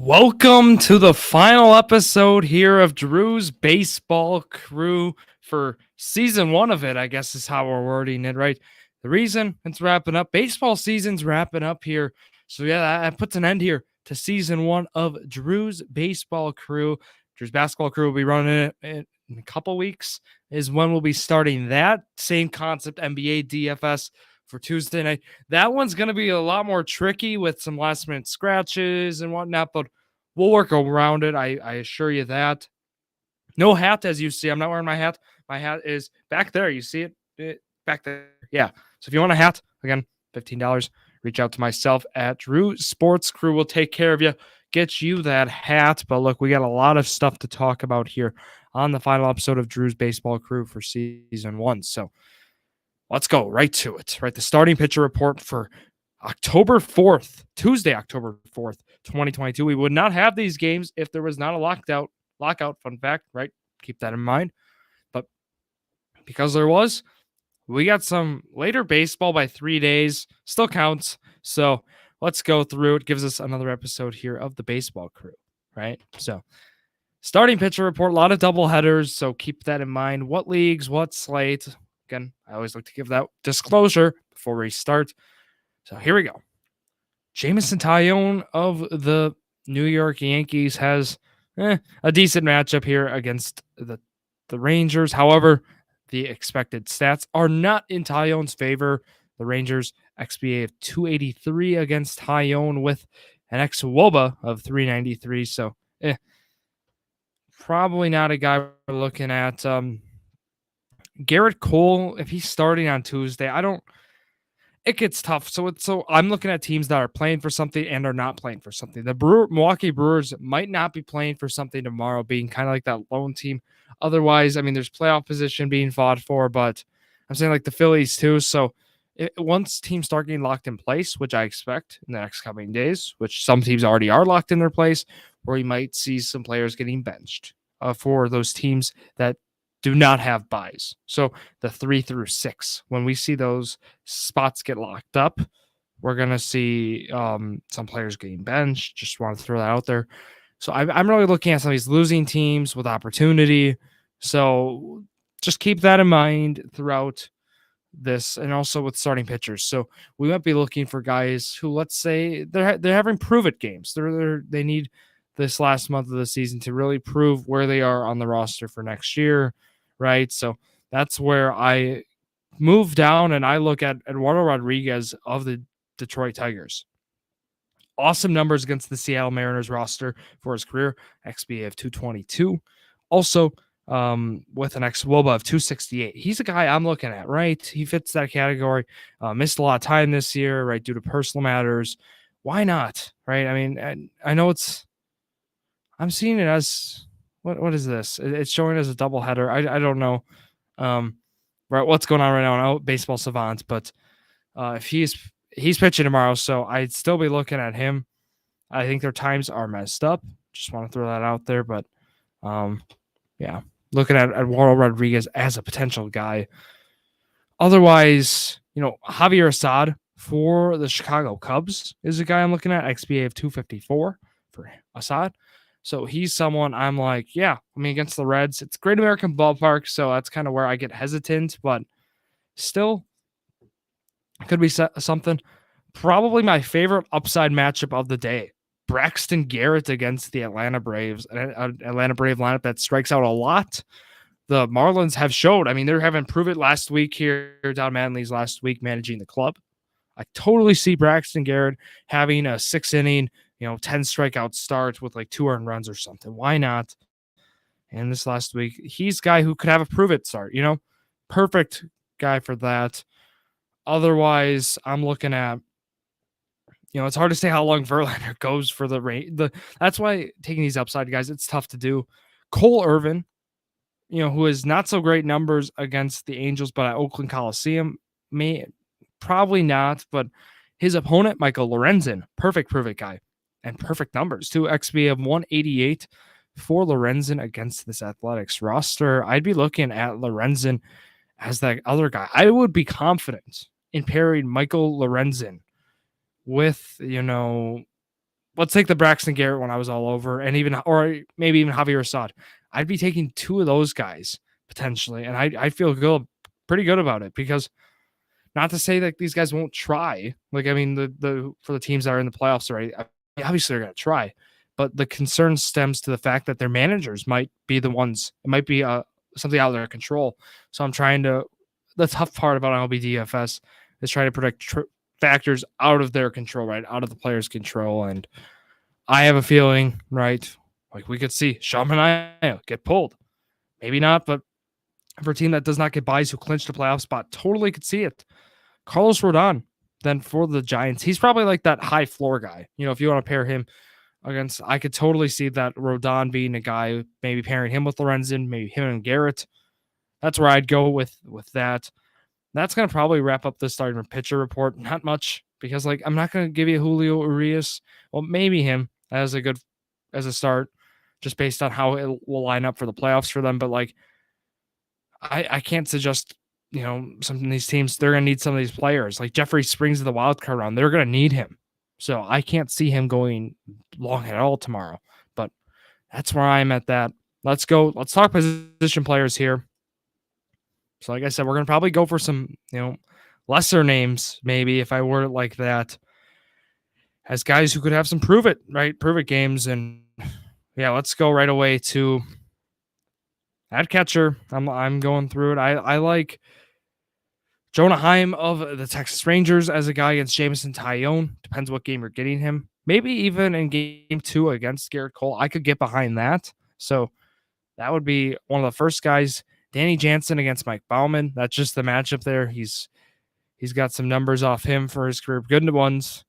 Welcome to the final episode here of Drew's Baseball Crew for season one of it, I guess is how we're wording it, right? The reason it's wrapping up, baseball season's wrapping up here. So, yeah, that puts an end here to season one of Drew's Baseball Crew. Drew's Basketball Crew will be running it in a couple weeks, is when we'll be starting that. Same concept, NBA DFS for Tuesday night. That one's going to be a lot more tricky with some last minute scratches and whatnot, but we'll work around it. I assure you that. No hat, as you see. I'm not wearing my hat. My hat is back there. You see it back there. Yeah. So if you want a hat, again, $15, reach out to myself at Drew Sports Crew. We'll take care of you, get you that hat. But look, we got a lot of stuff to talk about here on the final episode of Drew's Baseball Crew for season one. So let's go right to it. Right, the starting pitcher report for October 4th, Tuesday, October 4th, 2022. We would not have these games if there was not a lockout. Fun fact, right? Keep that in mind. But because there was, we got some later baseball by 3 days. Still counts. So let's go through. It gives us another episode here of the Baseball Crew, right? So starting pitcher report, a lot of double headers. So keep that in mind. What leagues, what slate? Again, I always like to give that disclosure before we start. So here we go. Jameson Taillon of the New York Yankees has a decent matchup here against the Rangers. However, the expected stats are not in Taillon's favor. The Rangers XBA of 283 against Taillon with an xWOBA of 393. So probably not a guy we're looking at. Garrett Cole, if he's starting on Tuesday, it gets tough. So I'm looking at teams that are playing for something and are not playing for something. The Milwaukee Brewers might not be playing for something tomorrow, being kind of like that lone team. Otherwise, I mean, there's playoff position being fought for, but I'm saying like the Phillies too. So once teams start getting locked in place, which I expect in the next coming days, which some teams already are locked in their place, where you might see some players getting benched for those teams that do not have buys. So the 3 through 6, when we see those spots get locked up, we're going to see some players getting benched. Just want to throw that out there. So I'm really looking at some of these losing teams with opportunity. So just keep that in mind throughout this, and also with starting pitchers. So we might be looking for guys who, let's say, they're having prove-it games. They need this last month of the season to really prove where they are on the roster for next year, right? So that's where I move down and I look at Eduardo Rodriguez of the Detroit Tigers. Awesome numbers against the Seattle Mariners roster for his career, XBA of 222. Also, with an xWOBA of 268. He's a guy I'm looking at, right? He fits that category. Missed a lot of time this year, right, due to personal matters. Why not, right? I mean, I know I'm seeing it as, what is this? It's showing as a doubleheader. I don't know right what's going on right now on Baseball Savant, but if he's pitching tomorrow, so I'd still be looking at him. I think their times are messed up. Just want to throw that out there, but yeah, looking at Eduardo Rodriguez as a potential guy. Otherwise, Javier Assad for the Chicago Cubs is a guy I'm looking at, XBA of 254 for Assad. So he's someone I'm like, yeah, I mean, against the Reds, it's Great American Ballpark, so that's kind of where I get hesitant, but still could be something. Probably my favorite upside matchup of the day, Braxton Garrett against the Atlanta Braves, an Atlanta Brave lineup that strikes out a lot. The Marlins have showed, I mean, they're having proved it last week here, Don Manley's last week managing the club. I totally see Braxton Garrett having a 6-inning, 10 strikeout start with like 2 earned runs or something. Why not? And this last week, he's a guy who could have a prove it start, perfect guy for that. Otherwise, I'm looking at, it's hard to say how long Verlander goes for the rate. That's why taking these upside guys, it's tough to do. Cole Irvin, who has not so great numbers against the Angels, but at Oakland Coliseum, probably not. But his opponent, Michael Lorenzen, perfect guy and perfect numbers too. XB of 188 for Lorenzen against this Athletics roster. I'd be looking at Lorenzen as that other guy. I would be confident in pairing Michael Lorenzen with, let's take the Braxton Garrett when I was all over, and or maybe even Javier Assad. I'd be taking two of those guys potentially, and I feel pretty good about it, because not to say that these guys won't try. Like, I mean, the for the teams that are in the playoffs already, obviously they're going to try, but the concern stems to the fact that their managers might be the ones. It might be something out of their control. So I'm trying to. The tough part about MLB DFS is trying to predict factors out of their control, right, out of the player's control. And I have a feeling, right, like we could see Sean Manaea get pulled. Maybe not, but for a team that does not get buys who clinched a playoff spot, totally could see it. Carlos Rodon, then for the Giants, he's probably like that high floor guy. You know, if you want to pair him against, I could totally see that Rodon being a guy, maybe pairing him with Lorenzen, maybe him and Garrett. That's where I'd go with that. That's going to probably wrap up the starting pitcher report. Not much, because like I'm not going to give you Julio Urias. Well, maybe him as a start, just based on how it will line up for the playoffs for them. But like, I can't suggest, you know, some of these teams, they're going to need some of these players. Like Jeffrey Springs of the wild card round, they're going to need him. So I can't see him going long at all tomorrow. But that's where I'm at that. Let's go. Let's talk position players here. So like I said, we're going to probably go for some, you know, lesser names, maybe, if I word it like that, as guys who could have some prove it games. And yeah, let's go right away to at catcher. I'm going through it. I like Jonah Heim of the Texas Rangers as a guy against Jameson Taillon. Depends what game you're getting him. Maybe even in game 2 against Garrett Cole, I could get behind that. So that would be one of the first guys. Danny Jansen against Mike Baumann. That's just the matchup there. He's got some numbers off him for his career. Good ones.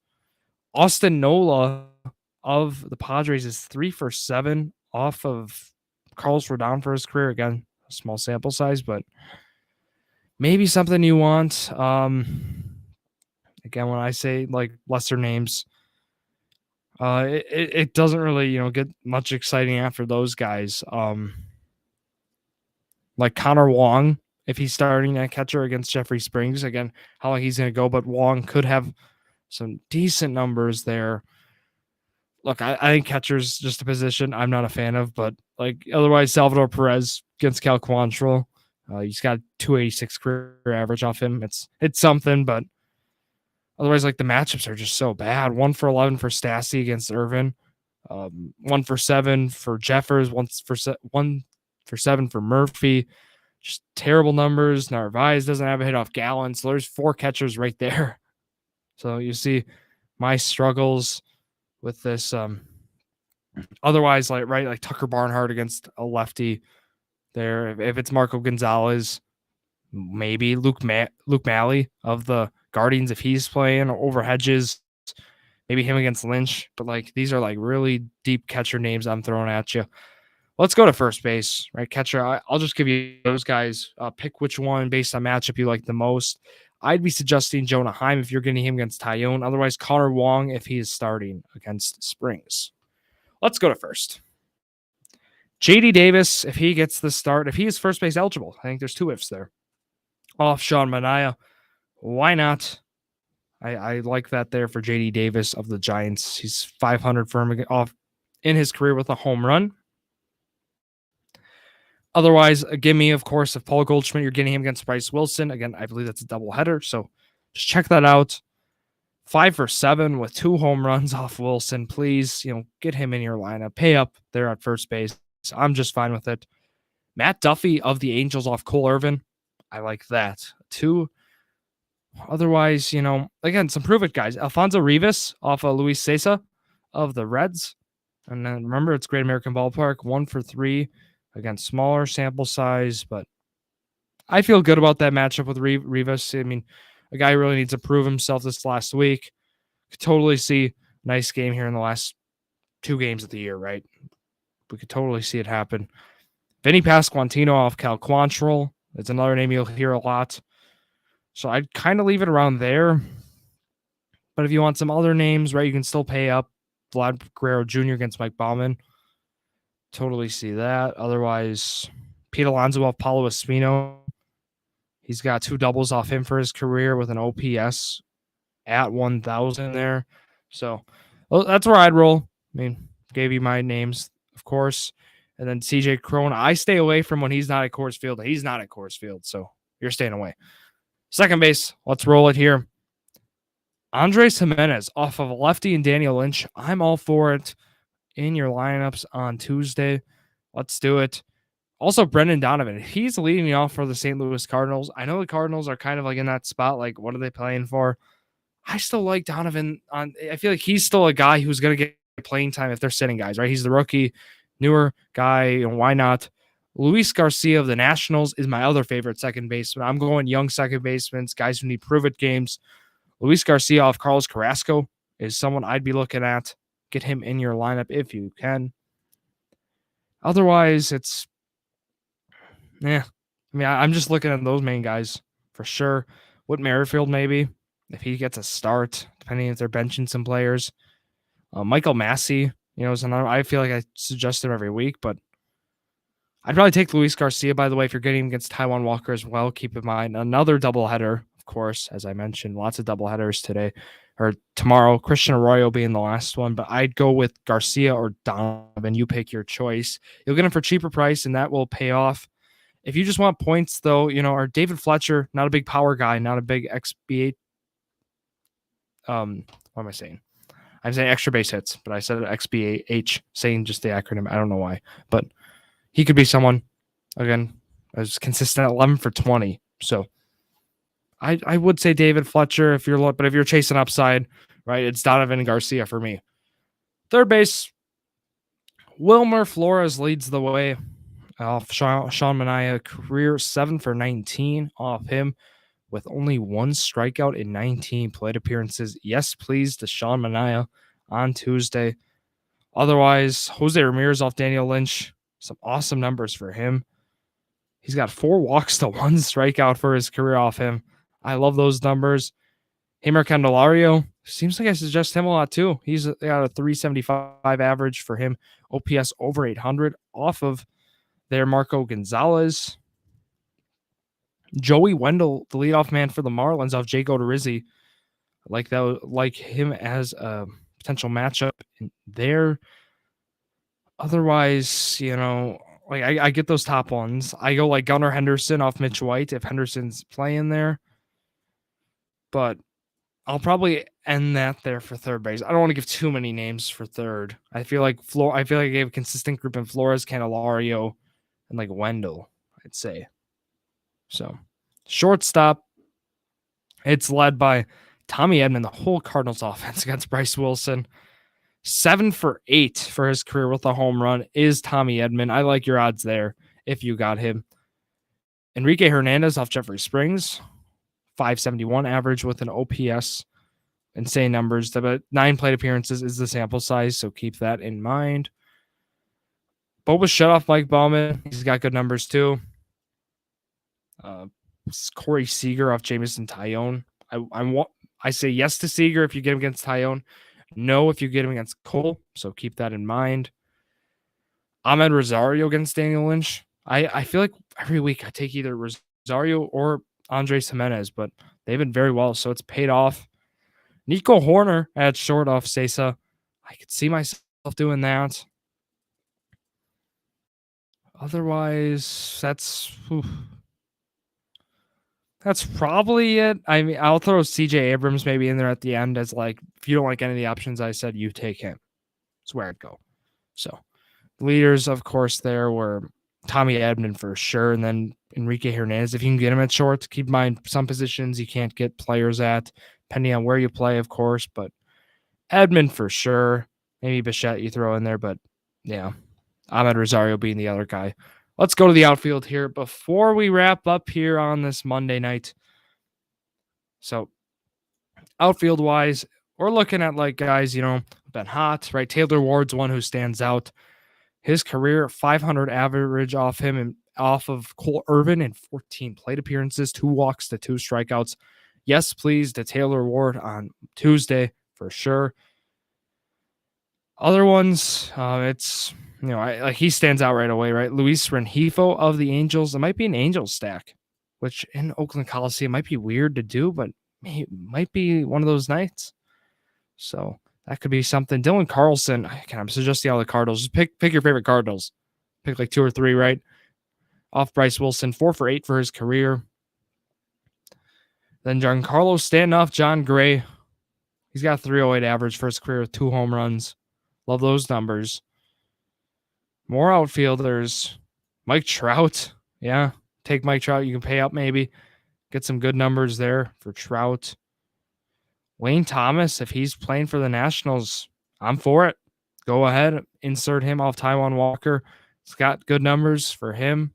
Austin Nola of the Padres is 3 for 7 off of Carlos Rodon for his career. Again, a small sample size, but maybe something you want. Again, when I say like lesser names, it doesn't really, you know, get much exciting after those guys. Like Connor Wong, if he's starting at catcher against Jeffrey Springs, again, how long he's going to go, but Wong could have some decent numbers there. Look, I think catcher's just a position I'm not a fan of, but like otherwise, Salvador Perez against Cal Quantrill, he's got 286 career average off him. It's something, but otherwise, like the matchups are just so bad. 1 for 11 for Stassi against Irvin, 1 for 7 for Jeffers, 1 for 7 for Murphy. Just terrible numbers. Narvaez doesn't have a hit off Gallen, so there's 4 catchers right there. So you see my struggles with this. Otherwise, like Tucker Barnhart against a lefty there. If it's Marco Gonzalez, maybe Luke Malley of the Guardians if he's playing, or over Hedges, maybe him against Lynch. But like these are like really deep catcher names I'm throwing at you. Let's go to first base, right? Catcher, I'll just give you those guys. Pick which one based on matchup you like the most. I'd be suggesting Jonah Heim if you're getting him against Taillon. Otherwise, Connor Wong if he is starting against Springs. Let's go to first. JD Davis, if he gets the start, if he is first base eligible, I think there's 2 ifs there. Off Sean Manaea. Why not? I like that there for JD Davis of the Giants. He's 500 for him off in his career with a home run. Otherwise, a gimme, of course, of Paul Goldschmidt, you're getting him against Bryce Wilson. Again, I believe that's a doubleheader, so just check that out. 5 for 7 with 2 home runs off Wilson. Please, you know, get him in your lineup. Pay up there at first base. I'm just fine with it. Matt Duffy of the Angels off Cole Irvin. I like that. 2. Otherwise, you know, again, some prove it guys. Alfonso Rivas off of Luis Cessa of the Reds. And then remember, it's Great American Ballpark. 1 for 3. Again, smaller sample size, but I feel good about that matchup with Rivas. I mean, a guy who really needs to prove himself this last week. Could totally see a nice game here in the last 2 games of the year, right? We could totally see it happen. Vinny Pasquantino off Cal Quantrill. It's another name you'll hear a lot. So I'd kind of leave it around there. But if you want some other names, right, you can still pay up. Vlad Guerrero Jr. against Mike Baumann. Totally see that. Otherwise, Pete Alonso off Paulo Espino. He's got 2 doubles off him for his career with an OPS at 1,000 there. So Well, that's where I'd roll. I mean, gave you my names, of course. And then CJ Crone, I stay away from when he's not at Coors Field. He's not at Coors Field, so you're staying away. Second base, let's roll it here. Andres Jimenez off of lefty and Daniel Lynch. I'm all for it in your lineups on Tuesday. Let's do it. Also, Brendan Donovan. He's leading me off for the St. Louis Cardinals. I know the Cardinals are kind of like in that spot. Like, what are they playing for? I still like Donovan. I feel like he's still a guy who's going to get playing time if they're sitting guys, right? He's the rookie, newer guy. Why not? Luis Garcia of the Nationals is my other favorite second baseman. I'm going young second basemen, guys who need prove-it games. Luis Garcia off Carlos Carrasco is someone I'd be looking at. Get him in your lineup if you can. Otherwise, it's I mean, I'm just looking at those main guys for sure. Whit Merrifield, maybe, if he gets a start, depending if they're benching some players. Michael Massey, is another. I feel like I suggest him every week, but I'd probably take Luis Garcia, by the way, if you're getting him against Taijuan Walker as well. Keep in mind, another doubleheader, of course, as I mentioned, lots of doubleheaders today or tomorrow. Christian Arroyo being the last one, but I'd go with Garcia or Donovan. You pick your choice. You'll get him for cheaper price, and that will pay off. If you just want points, though, or David Fletcher, not a big power guy, not a big XBA. What am I saying? I'm saying extra base hits, but I said XBAH, saying just the acronym. I don't know why, but he could be someone, again, as consistent at 11 for 20. So I would say David Fletcher but if you're chasing upside, right, it's Donovan and Garcia for me. Third base, Wilmer Flores leads the way off Sean Manaea, career 7 for 19 off him with only one strikeout in 19 plate appearances. Yes, please, to Sean Manaea on Tuesday. Otherwise, Jose Ramirez off Daniel Lynch. Some awesome numbers for him. He's got 4 walks to 1 strikeout for his career off him. I love those numbers. Heimer Candelario, seems like I suggest him a lot too. He's got a 375 average for him. OPS over 800 off of there. Marco Gonzalez. Joey Wendell, the leadoff man for the Marlins off Jake Odorizzi. Like him as a potential matchup in there. Otherwise, I get those top ones. I go like Gunnar Henderson off Mitch White if Henderson's playing there. But I'll probably end that there for third base. I don't want to give too many names for third. I feel like I gave a consistent group in Flores, Candelario, and like Wendell, I'd say. So, shortstop, it's led by Tommy Edman, the whole Cardinals offense against Bryce Wilson. 7 for 8 for his career with a home run is Tommy Edman. I like your odds there if you got him. Enrique Hernandez off Jeffrey Springs, 571 average with an OPS. Insane numbers. But 9 plate appearances is the sample size, so keep that in mind. Boba shut off Mike Bauman. He's got good numbers too. Corey Seager off Jameson Tyone. I say yes to Seager if you get him against Tyone. No if you get him against Cole, so keep that in mind. Ahmed Rosario against Daniel Lynch. I feel like every week I take either Rosario or Andres Jimenez, but they've been very well, so it's paid off. Nico Horner at short off Sesa. I could see myself doing that. Otherwise, that's probably it. I mean, I'll throw CJ Abrams maybe in there at the end as like, if you don't like any of the options I said, you take him. That's where I'd go. So, leaders, of course, there were Tommy Edman for sure, and then Enrique Hernandez. If you can get him at short, keep in mind some positions you can't get players at, depending on where you play, of course, but Edman for sure. Maybe Bichette you throw in there, but yeah, Ahmed Rosario being the other guy. Let's go to the outfield here before we wrap up here on this Monday night. So, outfield-wise, we're looking at like guys, been hot, right? Taylor Ward's one who stands out. His career, 500 average off him and off of Cole Irvin in 14 plate appearances, 2 walks to 2 strikeouts. Yes, please, to Taylor Ward on Tuesday for sure. Other ones, it's, he stands out right away, right? Luis Rengifo of the Angels. It might be an Angels stack, which in Oakland Coliseum might be weird to do, but it might be one of those nights. So That could be something. Dylan Carlson. I'm suggesting all the Cardinals. Just pick your favorite Cardinals. Pick like 2 or 3, right? Off Bryce Wilson, 4 for 8 for his career. Then Giancarlo Stanton, John Gray. He's got a 308 average for his career with 2 home runs. Love those numbers. More outfielders. Mike Trout. Yeah, take Mike Trout. You can pay up maybe. Get some good numbers there for Trout. Wayne Thomas, if he's playing for the Nationals, I'm for it. Go ahead, insert him off Taijuan Walker. It's got good numbers for him.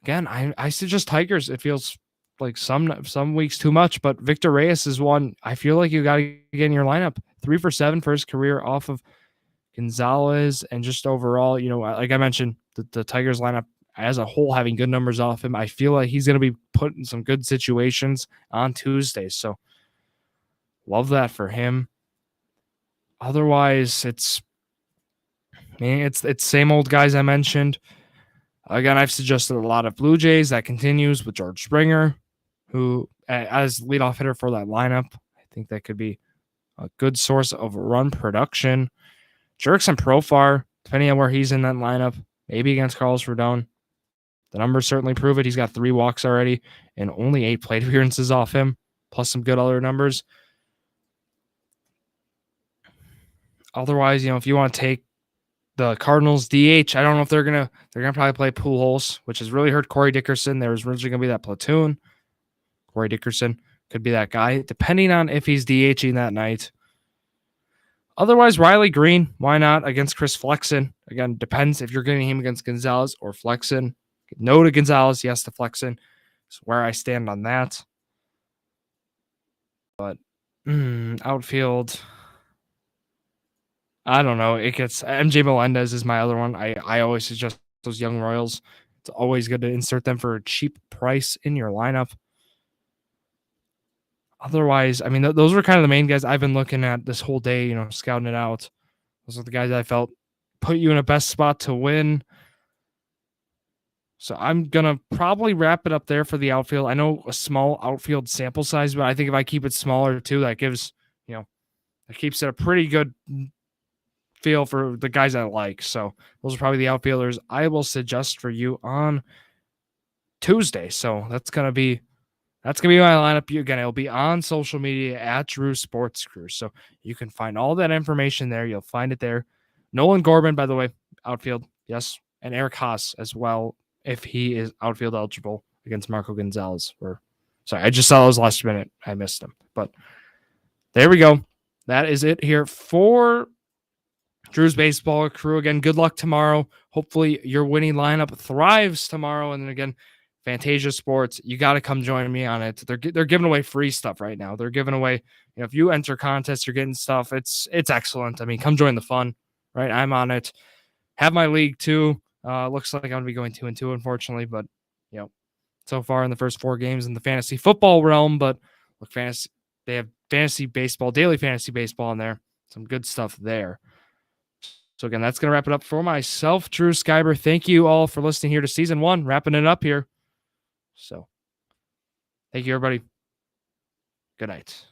Again, I suggest Tigers. It feels like some weeks too much, but Victor Reyes is one I feel like you got to get in your lineup. 3 for 7 for his career off of Gonzalez, and just overall, like I mentioned, the Tigers lineup as a whole having good numbers off him. I feel like he's going to be put in some good situations on Tuesday. So love that for him. Otherwise, it's same old guys I mentioned. Again, I've suggested a lot of Blue Jays. That continues with George Springer, who as leadoff hitter for that lineup. I think that could be a good source of run production. Jurickson Profar, depending on where he's in that lineup, maybe against Carlos Rodon. The numbers certainly prove it. He's got 3 walks already and only 8 plate appearances off him, plus some good other numbers. Otherwise, if you want to take the Cardinals DH, I don't know if they're gonna probably play Pujols, which has really hurt Corey Dickerson. There was originally gonna be that platoon. Corey Dickerson could be that guy, depending on if he's DHing that night. Otherwise, Riley Green, why not against Chris Flexen? Again, depends if you're getting him against Gonzalez or Flexen. No to Gonzalez, yes to Flexen. That's where I stand on that. But outfield, I don't know. It gets MJ Melendez is my other one. I always suggest those young Royals. It's always good to insert them for a cheap price in your lineup. Otherwise, those were kind of the main guys I've been looking at this whole day, scouting it out. Those are the guys I felt put you in a best spot to win. So I'm going to probably wrap it up there for the outfield. I know a small outfield sample size, but I think if I keep it smaller too, that gives, that keeps it a pretty good feel for the guys I like. So those are probably the outfielders I will suggest for you on Tuesday. So that's going to be my lineup. Again, it'll be on social media at Drew Sports Crew. So you can find all that information there. You'll find it there. Nolan Gorman, by the way, outfield. Yes. And Eric Haas as well, if he is outfield eligible against Marco Gonzalez. I just saw those last minute. I missed them. But there we go. That is it here for Drew's Baseball Crew. Again, good luck tomorrow. Hopefully your winning lineup thrives tomorrow. And then again, Fantasia Sports, you got to come join me on it. They're giving away free stuff right now. They're giving away, if you enter contests, you're getting stuff. It's excellent. Come join the fun, right? I'm on it. Have my league too. Looks like I'm going to be going 2-2, unfortunately, but so far in the first 4 games in the fantasy football realm, but look, they have fantasy baseball, daily fantasy baseball in there. Some good stuff there. So again, that's going to wrap it up for myself, Drew Skyber. Thank you all for listening here to season 1, wrapping it up here. So thank you, everybody. Good night.